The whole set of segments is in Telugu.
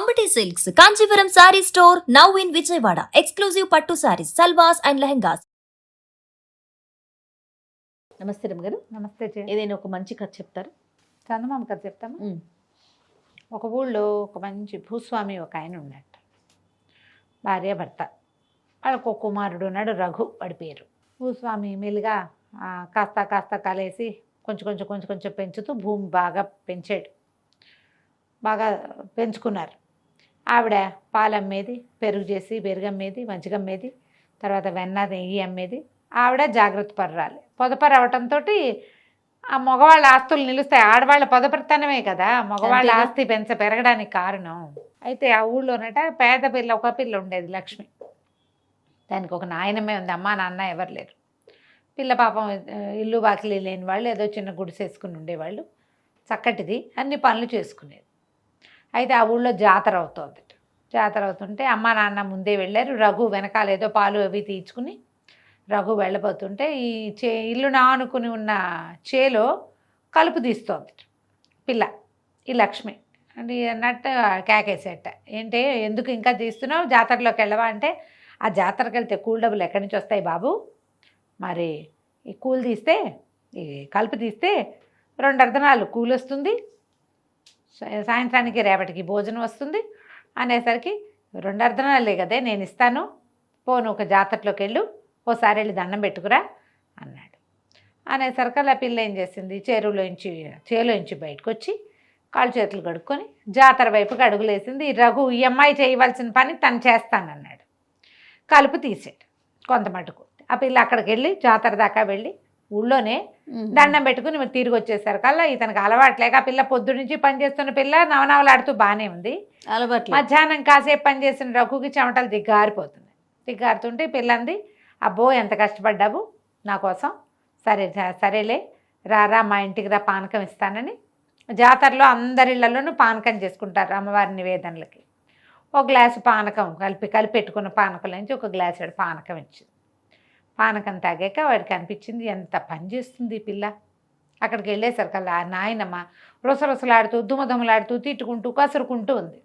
Amity Silks, Kanchipuram Saree Store, now in Vijayawada. Exclusive Pattu Sarees, Salwas and Lehengas. నమస్తే రమ్మగారు. నమస్తే జయ. ఏదైనా ఒక మంచి కథ చెప్తారు? చందమామ కథ చెప్తాము. ఒక ఊళ్ళో ఒక మంచి భూస్వామి ఒక ఆయన ఉన్నట్టు, భార్య భర్త, వాళ్ళకు ఒక కుమారుడు ఉన్నాడు, రఘు వాడి పేరు. భూస్వామి మెల్లిగా కాస్త కాస్త కాలేసి కొంచెం పెంచుతూ భూమి బాగా పెంచాడు. బాగా పెంచుకున్నారు. ఆవిడ పాలు అమ్మేది, పెరుగు చేసి పెరుగు అమ్మేది, మజ్జిగ అమ్మేది, తర్వాత వెన్న నెయ్యి అమ్మేది. ఆవిడ జాగ్రత్త పర్రాలి. పొదపరి అవటంతో ఆ మగవాళ్ళ ఆస్తులు నిలుస్తాయి. ఆడవాళ్ళ పొదపరితనమే కదా మగవాళ్ళ ఆస్తి పెరగడానికి కారణం. అయితే ఆ ఊళ్ళోనట పేద పిల్ల ఒక పిల్ల ఉండేది, లక్ష్మి. దానికి ఒక నాయనమే ఉంది, అమ్మ నాన్న ఎవరు లేరు. పిల్ల పాపం ఇల్లు వాకిలి లేని వాళ్ళు, ఏదో చిన్న గుడిసేసుకుని ఉండేవాళ్ళు. చక్కటిది, అన్ని పనులు చేసుకునేది. అయితే ఆ ఊళ్ళో జాతర అవుతుంది. జాతర అవుతుంటే అమ్మ నాన్న ముందే వెళ్ళారు. రఘు వెనకాల ఏదో పాలు అవి తీర్చుకుని రఘు వెళ్ళబోతుంటే ఈ ఇల్లు నానుకుని ఉన్న చేలో కలుపు తీస్తోంది పిల్ల, ఈ లక్ష్మి. అంటే అన్నట్టు కేకేసేట, ఏంటి ఎందుకు ఇంకా తీస్తున్నావు, జాతరలోకి వెళ్ళవా అంటే, ఆ జాతరకి వెళ్తే కూల్ డబ్బులు ఎక్కడి నుంచి వస్తాయి బాబు, మరి ఈ కూల్ తీస్తే, ఈ కలుపు తీస్తే 2 అర్ధనాలు కూలి వస్తుంది, సాయంత్రానికి రేపటికి భోజనం వస్తుంది అనేసరికి 2 అర్ధనాలే కదే నేను ఇస్తాను, పోను ఒక జాతరలోకి వెళ్ళు, ఓసారి వెళ్ళి దండం పెట్టుకురా అన్నాడు. అనేసరికి ఆ పిల్ల ఏం చేసింది, చేలోంచి బయటకు వచ్చి కాళ్ళు చేతులు కడుక్కొని జాతర వైపుకి అడుగులేసింది. రఘు ఈ అమ్మాయి చేయవలసిన పని తను చేస్తానన్నాడు. కలుపు తీసాడు కొంత మటుకు. ఆ పిల్ల అక్కడికి వెళ్ళి జాతర దాకా వెళ్ళి ఊళ్ళోనే దండం పెట్టుకుని తిరిగి వచ్చేసారు కల్లా ఇతనికి అలవాట్లేక, ఆ పిల్ల పొద్దు నుంచి పనిచేస్తున్న పిల్ల నవనవలాడుతూ బాగానే ఉంది. అలవాటు మధ్యాహ్నం కాసేపు పనిచేసిన రఘుకి చెమటలు దిగ్గారుతుంటే పిల్లంది, అబ్బో ఎంత కష్టపడ్డావు నా కోసం, సరేలే రారా మా ఇంటికి రా, పానకం ఇస్తానని. జాతరలో అందరిళ్లలోనూ పానకం చేసుకుంటారు అమ్మవారి నివేదనలకి. ఒక గ్లాసు పానకం కలిపెట్టుకున్న పానకంలోంచి ఒక గ్లాసు పానకం ఇచ్చింది. పానకం తాగాక వాడికి అనిపించింది, ఎంత పని చేస్తుంది ఈ పిల్ల. అక్కడికి వెళ్ళేసరికల్లా నాయనమ్మ రుసరుసలాడుతూ దుమదుమలాడుతూ తిట్టుకుంటూ కసురుకుంటూ ఉంది.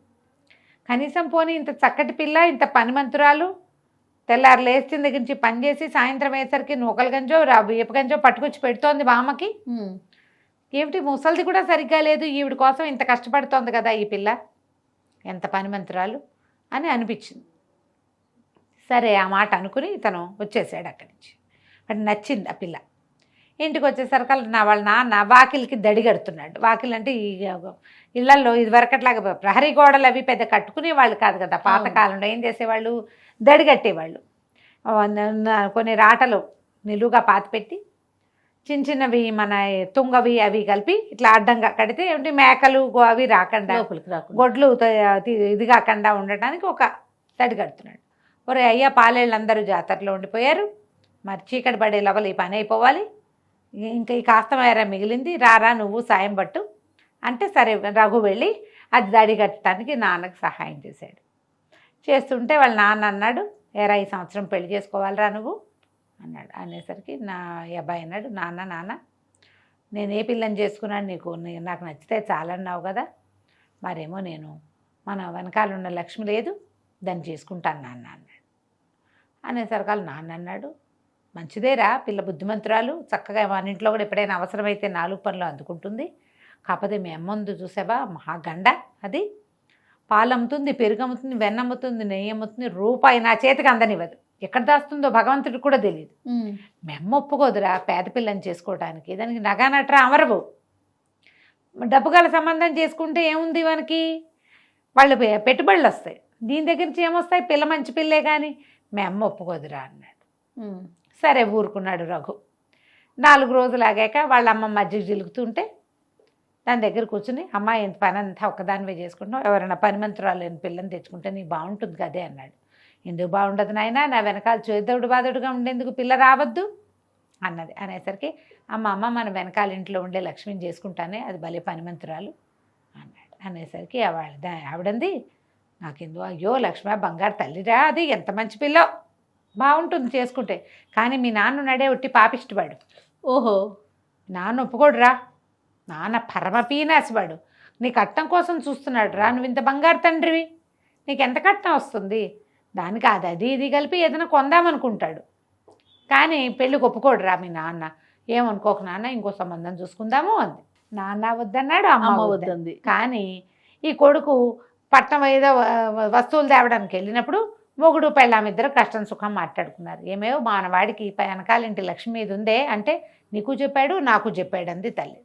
కనీసం పోనీ ఇంత చక్కటి పిల్ల, ఇంత పనిమంతురాలు, తెల్లారు లేచిన దగ్గర నుంచి పనిచేసి సాయంత్రం అయ్యేసరికి నూకల గంజో వేప గంజో పట్టుకొచ్చి పెడుతోంది బామ్మకి. ఏమిటి ముసలిది కూడా సరిగ్గా లేదు, ఈవిడ కోసం ఇంత కష్టపడుతోంది కదా ఈ పిల్ల, ఎంత పనిమంతురాలు అని అనిపించింది. సరే ఆ మాట అనుకుని ఇతను వచ్చేసాడు అక్కడి నుంచి. వాడికి నచ్చింది ఆ పిల్ల. ఇంటికి వచ్చేసరికి వాళ్ళ నాన్న వాకిలికి దడి కడుతున్నాడు. వాకిలు అంటే ఈ ఇళ్లల్లో ఇదివరకట్లాగా ప్రహరీ గోడలు అవి పెద్ద కట్టుకునే వాళ్ళు కాదు కదా పాతకాలంలో. ఏం చేసేవాళ్ళు, దడి కట్టేవాళ్ళు. కొన్ని రాటలు నిలువుగా పాతిపెట్టి చిన్నవి మన తుంగవి అవి కలిపి ఇట్లా అడ్డంగా కడితే ఏమిటి మేకలు అవి రాకుండా, గొడ్లు ఇది కాకుండా ఉండటానికి ఒక దడి కడుతున్నాడు. ఒరే అయ్యా, పాలేళ్ళందరూ జాతరలో ఉండిపోయారు, మరి చీకటి పడే లోపల ఈ పని అయిపోవాలి, ఇంకా ఈ కాస్త మేర మిగిలింది, రారా నువ్వు సాయం పట్టు అంటే, సరే రఘు వెళ్ళి అది దడి కట్టడానికి నాన్నకు సహాయం చేశాడు. చేస్తుంటే వాళ్ళ నాన్న అన్నాడు, ఏరా ఈ సంవత్సరం పెళ్లి చేసుకోవాలిరా నువ్వు అన్నాడు. అనేసరికి ఈ అబ్బాయి అన్నాడు, నాన్న నేను ఏ పిల్లని చేసుకున్నాను, నాకు నచ్చితే చాలన్నావు కదా, మరేమో నేను మన వెనకాల ఉన్న లక్ష్మి లేదు, దాన్ని చేసుకుంటాను నాన్న అన్నాడు. అనేసరికి నాన్న అన్నాడు, మంచిదేరా పిల్ల, బుద్ధిమంతురాలు, చక్కగా మన ఇంట్లో కూడా ఎప్పుడైనా అవసరమైతే 4 పనులు అందుకుంటుంది. కాకపోతే మీ అమ్మ ఉంది చూసావా, మహాగండ, అది పాలు అమ్ముతుంది, పెరుగు అమ్ముతుంది, వెన్న అమ్ముతుంది, నెయ్యి అమ్ముతుంది, రూపాయి నా చేతికి అందనివ్వదు. ఎక్కడ దాస్తుందో భగవంతుడికి కూడా తెలియదు. మీ అమ్మ ఒప్పుకోదురా పేద పిల్లని చేసుకోవడానికి, దానికి నగానట్రా అమరవు. డబ్బు గల సంబంధం చేసుకుంటే ఏముంది, మనకి వాళ్ళు పెట్టుబడులు వస్తాయి, దీని దగ్గర నుంచి ఏమొస్తాయి, పిల్ల మంచి పిల్లే కానీ మీ అమ్మ ఒప్పుకోదురా అన్నాడు. సరే ఊరుకున్నాడు రఘు. 4 రోజులు ఆగాక వాళ్ళ అమ్మ మజ్జిగ జిలుగుతుంటే దాని దగ్గర కూర్చుని, అమ్మ ఎంత పని అంతా ఒక్కదానివే చేసుకుంటున్నావు, ఎవరైనా పనిమంతురాలు లేని పిల్లని తెచ్చుకుంటే నీకు బాగుంటుంది కదే అన్నాడు. ఎందుకు బాగుండదు నాయన, నా వెనకాల చేదోడు బాదోడుగా ఉండేందుకు పిల్ల రావద్దు అన్నది. అనేసరికి అమ్మ మన వెనకాల ఇంట్లో ఉండే లక్ష్మిని చేసుకుంటానే, అది భలే పనిమంతురాలు అన్నాడు. అనేసరికి ఆవిడంది, నాకెందుకు, అయ్యో లక్ష్మి బంగారు తల్లిరా, అది ఎంత మంచి పిల్లో, బాగుంటుంది చేసుకుంటే, కానీ మీ నాన్న నడే ఒట్టి పాపిష్టివాడు. ఓహో, నాన్న ఒప్పుకోడురా, నాన్న పరమ పీనాసివాడు, నీ కట్నం కోసం చూస్తున్నాడు రా, నువ్వు ఇంత బంగారు తండ్రివి, నీకు ఎంత కట్నం వస్తుంది, దానికి అది ఇది కలిపి ఏదైనా కొందామనుకుంటాడు. కానీ పెళ్ళికి ఒప్పుకోడు రా మీ నాన్న. ఏమనుకోకు నాన్న, ఇంకో సంబంధం చూసుకుందాము అంది. నాన్న వద్దన్నాడు, అమ్మ వద్దంది. కానీ ఈ కొడుకు పట్నం ఏదో వస్తువులు తేవడానికి వెళ్ళినప్పుడు మొగుడు పెళ్ళామిద్దరు కష్టం సుఖం మాట్లాడుకున్నారు. ఏమేవో మానవాడికి వెనకాలింటి లక్ష్మి మీద ఉందే అంటే నీకు చెప్పాడు నాకు చెప్పాడు అంది తల్లి.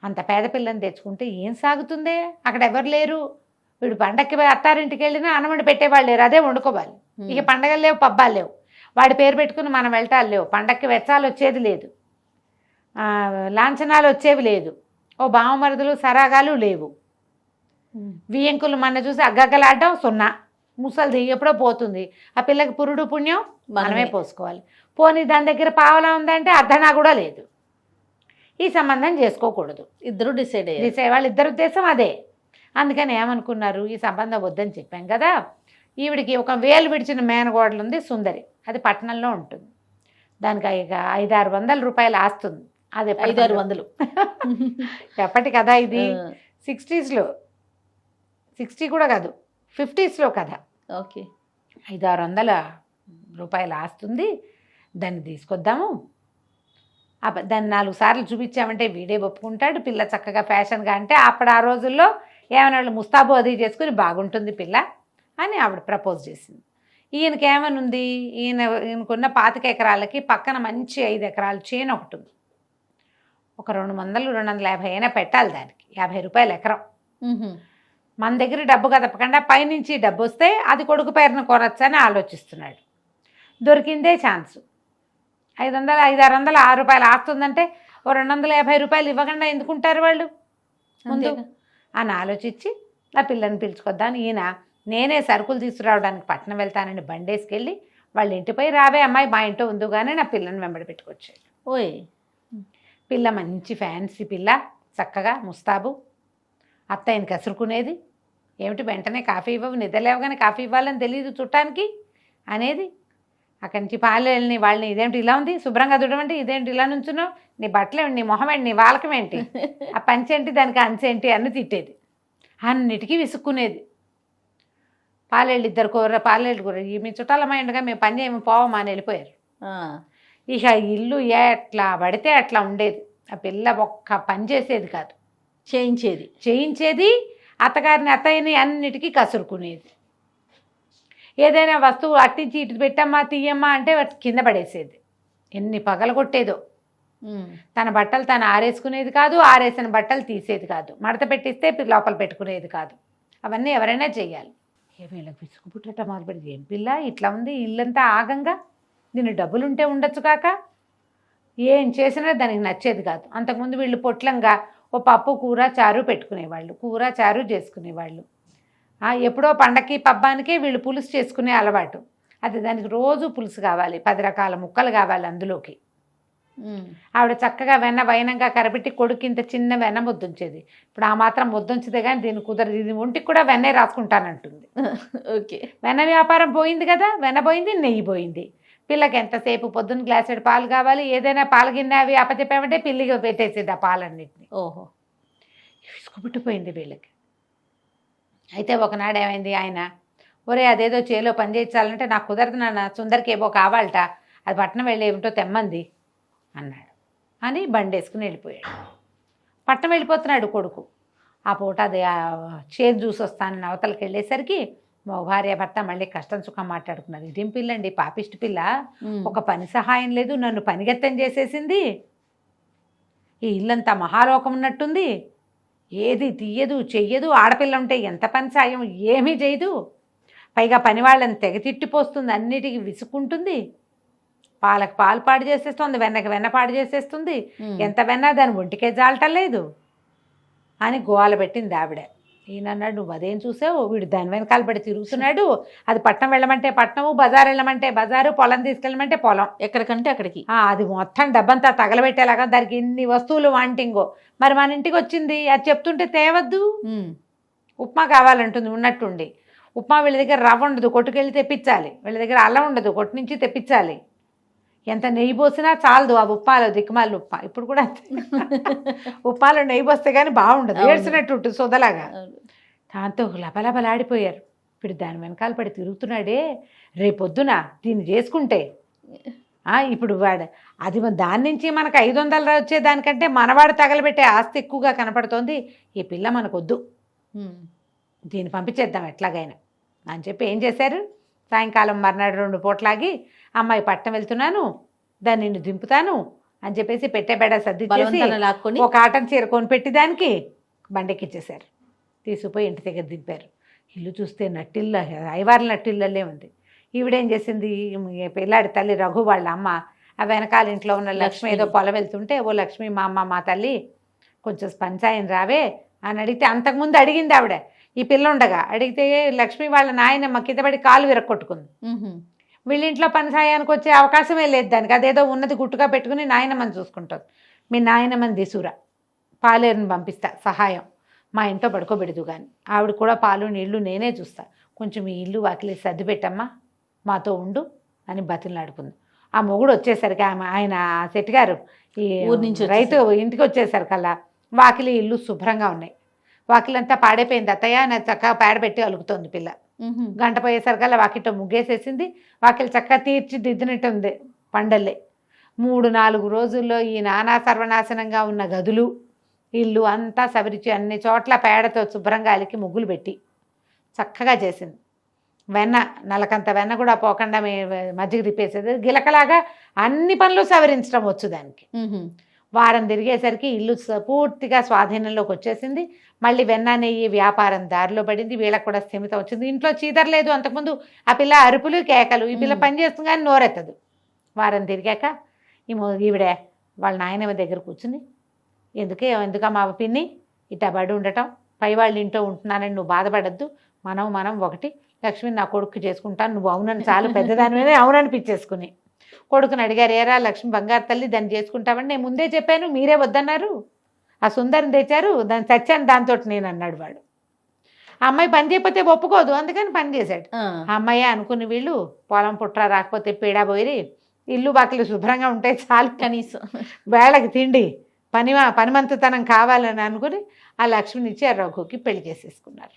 అంత పేద పిల్లని తెచ్చుకుంటే ఏం సాగుతుందే, అక్కడ ఎవరు లేరు. వీడు పండక్కి అత్తారింటికి వెళ్ళినా అన్నమండి పెట్టేవాళ్ళు లేరు, అదే వండుకోవాలి. ఇక పండగలు లేవు, పబ్బాలు లేవు, వాడి పేరు పెట్టుకుని మనం వెళ్తాలు లేవు, పండక్కి వెచ్చాలు వచ్చేది లేదు, లాంఛనాలు వచ్చేవి లేదు, ఓ బావమరుదులు సరాగాలు లేవు, వియ్యంకులు మన చూసి అగ్గగ్గలాడడం సున్నా, ముసలిది ఎప్పుడో పోతుంది, ఆ పిల్లకి పురుడు పుణ్యం మనమే పోసుకోవాలి. పోనీ దాని దగ్గర పావలా ఉందంటే అర్ధనా కూడా లేదు, ఈ సంబంధం చేసుకోకూడదు. ఇద్దరు డిసైడ్ వాళ్ళ ఇద్దరు ఉద్దేశం అదే. అందుకని ఏమనుకున్నారు, ఈ సంబంధం వద్దని చెప్పాం కదా, ఈవిడికి ఒక వేలు విడిచిన మేనగోడలు ఉంది సుందరి, అది పట్టణంలో ఉంటుంది, దానికి ఇక 500-600 రూపాయలు ఆస్తుంది. అది 500-600 ఎప్పటి కదా ఇది, 60s, 60 కూడా కాదు 50s కదా. ఓకే, 500-600 రూపాయలు ఆస్తుంది, దాన్ని తీసుకొద్దాము, దాన్ని 4 సార్లు చూపించామంటే వీడే ఒప్పుకుంటాడు, పిల్ల చక్కగా ఫ్యాషన్గా, అంటే అప్పుడు ఆ రోజుల్లో ఏమైనా వాళ్ళు ముస్తాబు అది చేసుకుని బాగుంటుంది పిల్ల అని ఆవిడ ప్రపోజ్ చేసింది. ఈయనకి ఏమనుంది, ఈయనకున్న 25 ఎకరాలకి పక్కన మంచి 5 ఎకరాల చేను ఒకటి ఉంది, ఒక 200-250 అయినా పెట్టాలి దానికి, 50 రూపాయలు ఎకరం. మన దగ్గర డబ్బు కదపకుండా పైనుంచి డబ్బు వస్తే అది కొడుకు పేరున కొనొచ్చని ఆలోచిస్తున్నాడు. దొరికిందే ఛాన్సు. 500-600 6 రూపాయలు ఆస్తుందంటే ఓ 250 రూపాయలు ఇవ్వకుండా ఎందుకుంటారు వాళ్ళు ముందు అని ఆలోచించి ఆ పిల్లని పిలుచుకొద్దాను. ఈయన నేనే సరుకులు తీసుకురావడానికి పట్టణం వెళ్తానని బండేసుకెళ్ళి వాళ్ళ ఇంటిపై రావే అమ్మాయి మా ఇంట్లో ఉందిగానే నా పిల్లని వెంబడి పెట్టుకొచ్చాడు. ఓయ్, పిల్ల మంచి ఫ్యాన్సీ పిల్ల, చక్కగా ముస్తాబు, అత్త ఆయన కసురుకునేది, ఏమిటి వెంటనే కాఫీ ఇవ్వవు, నిద్రలేవగానే కాఫీ ఇవ్వాలని తెలియదు చుట్టానికి అనేది. అక్కడి నుంచి పాలెళ్ళని వాళ్ళని, ఇదేంటి ఇలా ఉంది, శుభ్రంగా దుడమంటే ఇదేంటి ఇలా నుంచున్నావు, నీ బట్టలేంటి, నీ మొహం ఏంటి, నీ వాలకం ఏంటి, ఆ పంచేంటి, దానికి అంచేంటి అని తిట్టేది, అన్నిటికీ విసుక్కునేది. పాలేళ్ళు 2 కూర, పాలేళ్ళు కూర, మీ చుట్టాలమ్మ ఉండగా మేము పని చేయము పోవమా అని వెళ్ళిపోయారు. ఇక ఇల్లు ఎట్లా పడితే అట్లా ఉండేది. ఆ పిల్ల ఒక్క పని చేసేది కాదు, చేయించేది, అత్తగారిని అత్తయ్యని అన్నిటికీ కసురుకునేది. ఏదైనా వస్తువు అట్టించి ఇటు పెట్టమ్మా తీయమ్మా అంటే కింద పడేసేది. ఎన్ని పగలు కొట్టేదో. తన బట్టలు తను ఆరేసుకునేది కాదు, ఆరేసిన బట్టలు తీసేది కాదు, మడత పెట్టిస్తే లోపల పెట్టుకునేది కాదు. అవన్నీ ఎవరైనా చెయ్యాలి. వీళ్ళకి విసుగు పుట్టట మొదలుపెట్టి, ఏం పిల్ల ఇట్లా ఉంది, ఇల్లంతా ఆగంగా, దీని డబ్బులుంటే ఉండొచ్చు కాక, ఏం చేసినా దానికి నచ్చేది కాదు. అంతకుముందు వీళ్ళు పొట్లంగా ఓ పప్పు కూర చారు పెట్టుకునేవాళ్ళు, కూర చారు చేసుకునేవాళ్ళు. ఎప్పుడో పండక్కి పబ్బానికే వీళ్ళు పులుసు చేసుకునే అలవాటు. అది దానికి రోజు పులుసు కావాలి, 10 రకాల ముక్కలు కావాలి అందులోకి. ఆవిడ చక్కగా వెన్న వైనంగా కరపెట్టి కొడుకు ఇంత చిన్న వెన్న ముద్దుంచేది. ఇప్పుడు ఆ మాత్రం ముద్దుంచితే కానీ దీన్ని కుదరదు, ఇది ఒంటికి కూడా వెన్నే రాసుకుంటానంటుంది. ఓకే, వెన్న వ్యాపారం పోయింది కదా, వెన్న పోయింది, నెయ్యి పోయింది. పిల్లకి ఎంతసేపు పొద్దున్న గ్లాసెడ్ పాలు కావాలి, ఏదైనా పాలు గిన్నె అవి అప్పచెప్పామంటే పిల్లికి పెట్టేసేది ఆ పాలన్నింటినీ. ఓహో, విసుగుపుట్టిపోయింది వీళ్ళకి. అయితే ఒకనాడు ఏమైంది, ఆయన ఒరే అదేదో చేలో పని చేయించాలంటే నాకు కుదరదు నాన్న, సుందరికి ఏవో కావాలట, అది పట్నం వెళ్ళి ఏమిటో తెమ్మంది అన్నాడు అని బండేసుకుని వెళ్ళిపోయాడు. పట్నం వెళ్ళిపోతున్నాడు కొడుకు. ఆ పూట అది చేదు చూసి వస్తానని అవతలకి వెళ్ళేసరికి మా భార్య భర్త మళ్ళీ కష్టం సుఖం మాట్లాడుకున్నారు. ఇదేం పిల్లండి, పాపిష్టి పిల్ల, ఒక పని సహాయం లేదు, నన్ను పనిగెత్తం చేసేసింది, ఈ ఇల్లంతా మహాలోకం ఉన్నట్టుంది, ఏది తీయదు చెయ్యదు, ఆడపిల్ల ఉంటే ఎంత పని సాయం ఏమీ చేయదు, పైగా పని వాళ్ళని తెగ తిట్టిపోస్తుంది, అన్నిటికీ విసుక్కుంటుంది, పాలకు పాలు పాడు చేసేస్తుంది, వెన్నకి వెన్న పాడు చేసేస్తుంది, ఎంత వెన్నా దాని ఒంటికే జాలటం లేదు అని గోల పెట్టింది ఆవిడ. ఈయనన్నాడు, నువ్వు అదేం చూసావు, వీడు దాని వెనకాల పడి తిరుగుతున్నాడు, అది పట్నం వెళ్ళమంటే పట్నము, బజారు వెళ్ళమంటే బజారు, పొలం తీసుకెళ్ళమంటే పొలం, ఎక్కడికంటే అక్కడికి. అది మొత్తం డబ్బంతా తగలబెట్టేలాగా దానికి ఎన్ని వస్తువులు వాంటింగో. మరి మన ఇంటికి వచ్చింది, అది చెప్తుంటే తేవద్దు, ఉప్మా కావాలంటుంది ఉన్నట్టుండి. ఉప్మా వీళ్ళ దగ్గర రవ్వ ఉండదు, కొట్టుకెళ్ళి తెప్పించాలి, వీళ్ళ దగ్గర అల్లం ఉండదు, కొట్టు నుంచి తెప్పించాలి. ఎంత నెయ్యి పోసినా చాలదు ఆ ఉప్పాలు దిక్కుమాల ఉప్ప ఇప్పుడు కూడా అంతే. ఉప్పాలో నెయ్యి పోస్తే కానీ బాగుండదు, అవును. ఏడ్చినట్టు ఉంటుంది సొదలాగా. అవును. దాంతో లబలబలాడిపోయారు. ఇప్పుడు దాని వెనకాల పడి తిరుగుతున్నాడే, రేపొద్దున దీన్ని చేసుకుంటే ఇప్పుడు వాడు అది దాని నుంచి మనకు 500 వచ్చే దానికంటే మనవాడు తగలబెట్టే ఆస్తి ఎక్కువగా కనపడుతోంది. ఈ పిల్ల మనకొద్దు, దీన్ని పంపించేద్దాం ఎట్లాగైనా అని చెప్పి ఏం చేశారు, సాయంకాలం మర్నాడు 2 పూటలాగి అమ్మాయి పట్టణం వెళ్తున్నాను, దాన్ని నిన్ను దింపుతాను అని చెప్పేసి పెట్టేబెడ సర్ది చేసి బలవంతాన లాక్కొని ఒక కాటన్ చీర కొనిపెట్టి దానికి బండెక్కిచ్చేశారు. తీసుకుపోయి ఇంటి దగ్గర దింపారు. ఇల్లు చూస్తే నట్టిల్ల ఐవార్ల నట్టిల్లలే ఉంది. ఈవిడేం చేసింది, పిల్లాడి తల్లి రఘు వాళ్ళ అమ్మ ఆ వెనకాల ఇంట్లో ఉన్న లక్ష్మి ఏదో పొలం వెళ్తుంటే, ఓ లక్ష్మి మా అమ్మ మా తల్లి కొంచెం పంచాయని రావే అని అడిగితే, అంతకుముందు అడిగింది ఆవిడ ఈ పిల్ల ఉండగా. అడిగితే లక్ష్మి వాళ్ళ నాయనమ్మ కిందపడి కాలు విరక్కొట్టుకుంది. వీళ్ళింట్లో పని సాయానికి వచ్చే అవకాశమే లేదు దానికి, అదేదో ఉన్నది గుట్టుగా పెట్టుకుని నాయనమ్మని చూసుకుంటుంది. మీ నాయనమ్మని తీసుకురా, పాలేరుని పంపిస్తా సహాయం, మా ఇంట్లో పడుకోబెడదు కానీ ఆవిడ కూడా పాలు నీళ్లు నేనే చూస్తా, కొంచెం ఈ ఇల్లు వాకిలి సర్ది పెట్టమ్మా, మాతో ఉండు అని బతిలాడుకుంది. ఆ మొగుడు వచ్చేసరికి ఆయన శెట్టి గారు ఈ ఊరి నుంచి రైతు ఇంటికి వచ్చేసరికల్లా వాకిలి ఇల్లు శుభ్రంగా ఉన్నాయి. వాకిలంతా పాడైపోయింది అత్తయ్య, నా చక్కగా పేడబెట్టి అలుగుతోంది పిల్ల. గంట పోయేసరికల్లా వాకిట్లో ముగ్గేసేసింది, వాకిలి చక్కగా తీర్చిదిద్దినట్టుంది పండల్లే. 3-4 రోజుల్లో ఈ నానా సర్వనాశనంగా ఉన్న గదులు ఇల్లు అంతా సవరించి అన్ని చోట్ల పేడతో శుభ్రంగా అలికి ముగ్గులు పెట్టి చక్కగా చేసింది. వెన్న నలకంత వెన్న కూడా పోకుండా మజ్జిగ తిప్పేసేది, గిలకలాగా అన్ని పనులు సవరించడం వచ్చు దానికి. వారం తిరిగేసరికి ఇల్లు పూర్తిగా స్వాధీనంలోకి వచ్చేసింది. మళ్ళీ వెన్న నెయ్యి వ్యాపారం దారిలో పడింది. వీళ్ళకి కూడా స్థిమితం వచ్చింది. ఇంట్లో చీదరలేదు. అంతకుముందు ఆ పిల్ల అరుపులు కేకలు, ఈ పిల్ల పని చేస్తుంది కానీ నోరెత్తదు. వారం తిరిగాక ఈవిడే వాళ్ళ నాయనమ్మ దగ్గర కూర్చుని, ఎందుకమ్మా పిన్ని ఇట్టా బడి ఉండటం, పై వాళ్ళ ఇంట్లో ఉంటున్నానని నువ్వు బాధపడద్దు, మనం ఒకటి, లక్ష్మిని నా కొడుకు చేసుకుంటాను, నువ్వు అవునని చాలు పెద్దదాని మీద అవుననిపించేసుకుని కొడుకుని అడిగారు, ఏరా లక్ష్మి బంగారు తల్లి దాన్ని చేసుకుంటామని నేను ముందే చెప్పాను, మీరే వద్దన్నారు, ఆ సుందరిని తెచ్చారు, దాన్ని చచ్చాను దాంతో నేను అన్నాడు వాడు. ఆ అమ్మాయి పని చేయకపోతే ఒప్పుకోదు, అందుకని పని చేశాడు. ఆ అమ్మాయి అనుకుని వీళ్ళు పొలం పుట్ర రాకపోతే పీడా పోయి ఇల్లు బాకిలు శుభ్రంగా ఉంటే చాలు, కనీసం వేళకి తిండి పనిమంతుతనం కావాలని అనుకుని ఆ లక్ష్మిని ఇచ్చి ఆ రఘుకి పెళ్లి చేసేసుకున్నారు.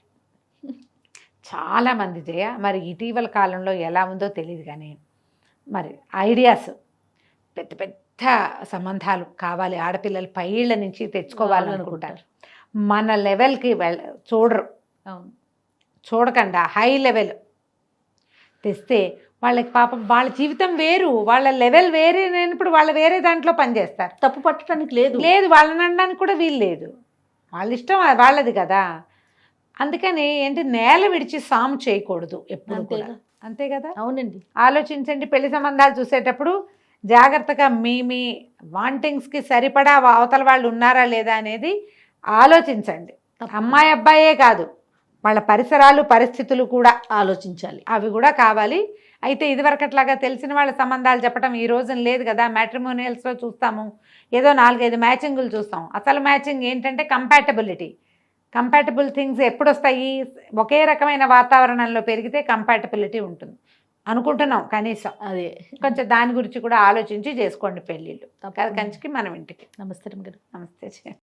చాలామంది జయ మరి ఇటీవల కాలంలో ఎలా ఉందో తెలియదు కానీ మరి ఐడియాస్ పెద్ద పెద్ద సంబంధాలు కావాలి, ఆడపిల్లలు పైళ్ళ నుంచి తెచ్చుకోవాలనుకుంటారు. మన లెవెల్కి చూడరు, చూడకుండా హై లెవెల్ తెస్తే వాళ్ళకి పాపం వాళ్ళ జీవితం వేరు, వాళ్ళ లెవెల్ వేరే లేనప్పుడు వాళ్ళు వేరే దాంట్లో పనిచేస్తారు. తప్పు పట్టడానికి లేదు, వాళ్ళని అనడానికి కూడా వీలు లేదు, వాళ్ళ ఇష్టం వాళ్ళది కదా. అందుకని ఏంటి నేల విడిచి సాము చేయకూడదు ఎప్పుడు కూడా, అంతే కదా. అవునండి, ఆలోచించండి. పెళ్లి సంబంధాలు చూసేటప్పుడు జాగ్రత్తగా మీ వాంటింగ్స్కి సరిపడా అవతల వాళ్ళు ఉన్నారా లేదా అనేది ఆలోచించండి. అమ్మాయి అబ్బాయే కాదు, వాళ్ళ పరిసరాలు పరిస్థితులు కూడా ఆలోచించాలి, అవి కూడా కావాలి. అయితే ఇదివరకట్లాగా తెలిసిన వాళ్ళ సంబంధాలు చెప్పడం ఈ రోజున లేదు కదా. మ్యాట్రిమోనియల్స్లో చూస్తాము, ఏదో 4-5 మ్యాచింగులు చూస్తాం. అసలు మ్యాచింగ్ ఏంటంటే కంపాటబిలిటీ. కంపాటబుల్ థింగ్స్ ఎప్పుడు వస్తాయి, ఒకే రకమైన వాతావరణంలో పెరిగితే కంపాటబిలిటీ ఉంటుంది అనుకుంటున్నాం. కనీసం అదే కొంచెం దాని గురించి కూడా ఆలోచించి చేసుకోండి పెళ్ళిళ్ళు. కంచికి మనం ఇంటికి. నమస్తే గారు. నమస్తే.